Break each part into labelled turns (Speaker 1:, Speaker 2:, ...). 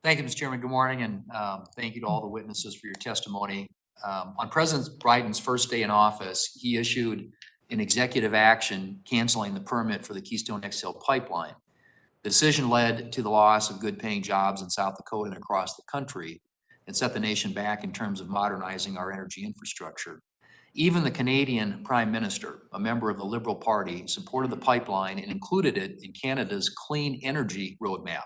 Speaker 1: Thank you, Mr. Chairman. Good morning, and thank you to all the witnesses for your testimony. On President Biden's first day in office, he issued an executive action canceling the permit for the Keystone XL pipeline. The decision led to the loss of good-paying jobs in South Dakota and across the country and set the nation back in terms of modernizing our energy infrastructure. Even the Canadian Prime Minister, a member of the Liberal Party, supported the pipeline and included it in Canada's clean energy roadmap.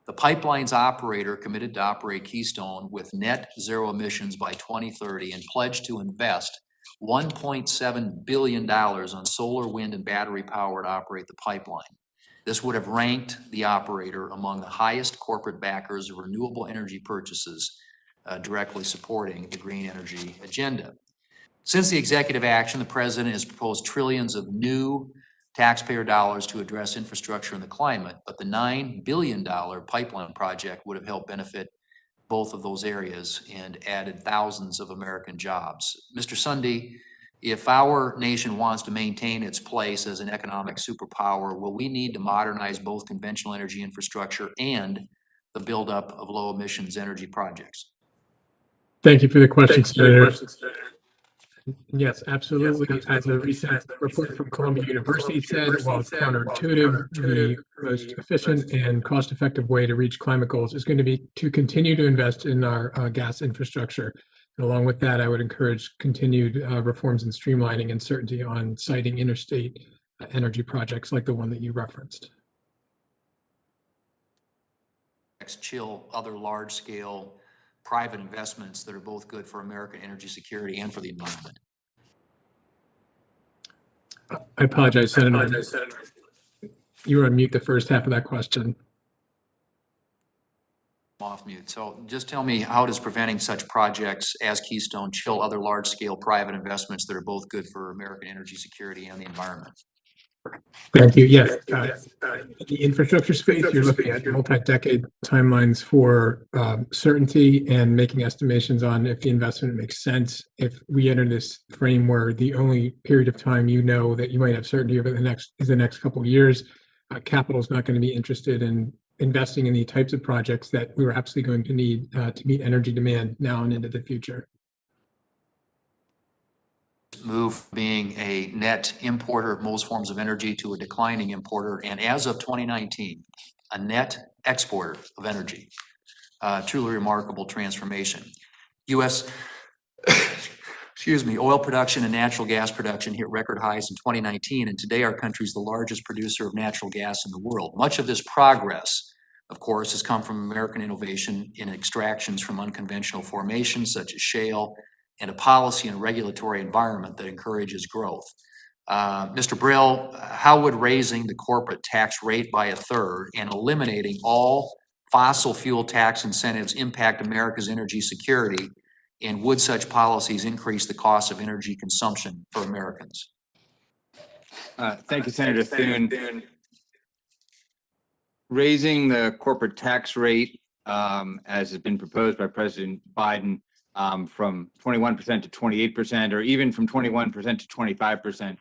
Speaker 1: The pipeline's operator committed to operate Keystone with net zero emissions by 2030 and pledged to invest $1.7 billion on solar, wind, and battery power to operate the pipeline. This would have ranked the operator among the highest corporate backers of renewable energy purchases, directly supporting the green energy agenda. Since the executive action, the president has proposed trillions of new taxpayer dollars to address infrastructure and the climate, but the $9 billion pipeline project would have helped benefit both of those areas and added thousands of American jobs. Mr. Sunday, if our nation wants to maintain its place as an economic superpower, will we need to modernize both conventional energy infrastructure and the buildup of low emissions energy projects?
Speaker 2: Thank you for the question, Senator. Yes, absolutely. As a recent report from Columbia University said, while it's counterintuitive, the most efficient and cost-effective way to reach climate goals is going to be to continue to invest in our gas infrastructure. And along with that, I would encourage continued reforms and streamlining and certainty on siting interstate energy projects like the one that you referenced.
Speaker 1: Chill other large-scale private investments that are both good for American energy security and for the environment.
Speaker 2: I apologize, Senator. You were on mute the first half of that question.
Speaker 1: Off mute. So just tell me, how does preventing such projects as Keystone chill other large-scale private investments that are both good for American energy security and the environment?
Speaker 2: Thank you. Yes, the infrastructure space, you're looking at multi-decade timelines for certainty and making estimations on if the investment makes sense. If we enter this frame where the only period of time you know that you might have certainty over the next couple of years, capital is not going to be interested in investing in the types of projects that we're absolutely going to need to meet energy demand now and into the future.
Speaker 1: Move from being a net importer of most forms of energy to a declining importer, and as of 2019, a net exporter of energy. Truly remarkable transformation. U.S. Oil production and natural gas production hit record highs in 2019, and today our country is the largest producer of natural gas in the world. Much of this progress, of course, has come from American innovation in extractions from unconventional formations such as shale, and a policy and regulatory environment that encourages growth. Mr. Brill, how would raising the corporate tax rate by 1/3 and eliminating all fossil fuel tax incentives impact America's energy security, and would such policies increase the cost of energy consumption for Americans?
Speaker 3: Thank you, Senator Thune. Raising the corporate tax rate, as has been proposed by President Biden, from 21% to 28%, or even from 21% to 25%,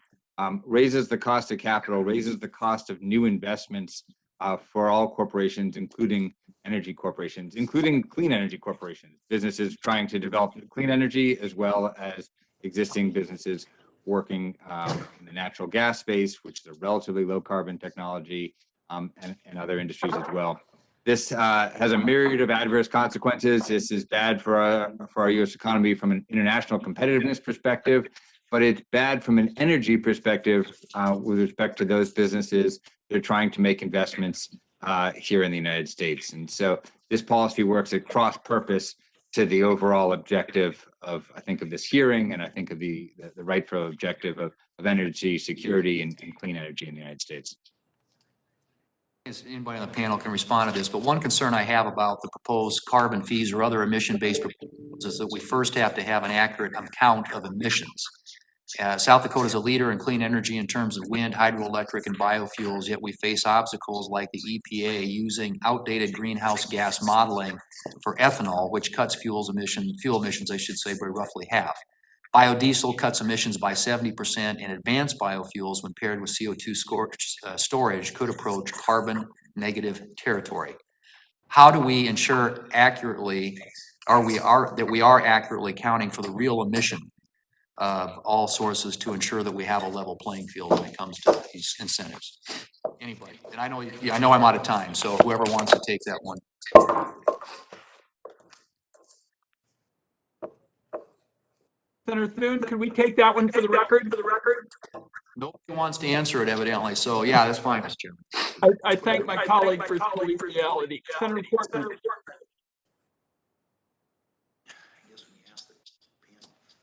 Speaker 3: raises the cost of capital, raises the cost of new investments for all corporations, including energy corporations, including clean energy corporations, businesses trying to develop clean energy, as well as existing businesses working in the natural gas space, which is a relatively low carbon technology, and other industries as well. This has a myriad of adverse consequences. This is bad for our U.S. economy from an international competitiveness perspective, but it's bad from an energy perspective with respect to those businesses that are trying to make investments here in the United States. And so this policy works at cross purpose to the overall objective of, I think, of this hearing, and I think of the rightful objective of energy security and clean energy in the United States.
Speaker 1: Anybody on the panel can respond to this, but one concern I have about the proposed carbon fees or other emission-based proposals is that we first have to have an accurate count of emissions. South Dakota is a leader in clean energy in terms of wind, hydroelectric, and biofuels, yet we face obstacles like the EPA using outdated greenhouse gas modeling for ethanol, which cuts fuel emissions, I should say, by roughly half. Biodiesel cuts emissions by 70%, and advanced biofuels, when paired with CO2 storage, could approach carbon negative territory. how do we ensure accurately, that we are accurately counting for the real emission of all sources to ensure that we have a level playing field when it comes to these incentives? Anybody? And I know, yeah, I know I'm out of time, so whoever wants to take that one.
Speaker 4: Senator Thune, could we take that one for the record?
Speaker 1: Nobody wants to answer it evidently, so yeah, that's fine, Mr. Chairman.
Speaker 4: I thank my colleague for his collegiality. Senator Portman.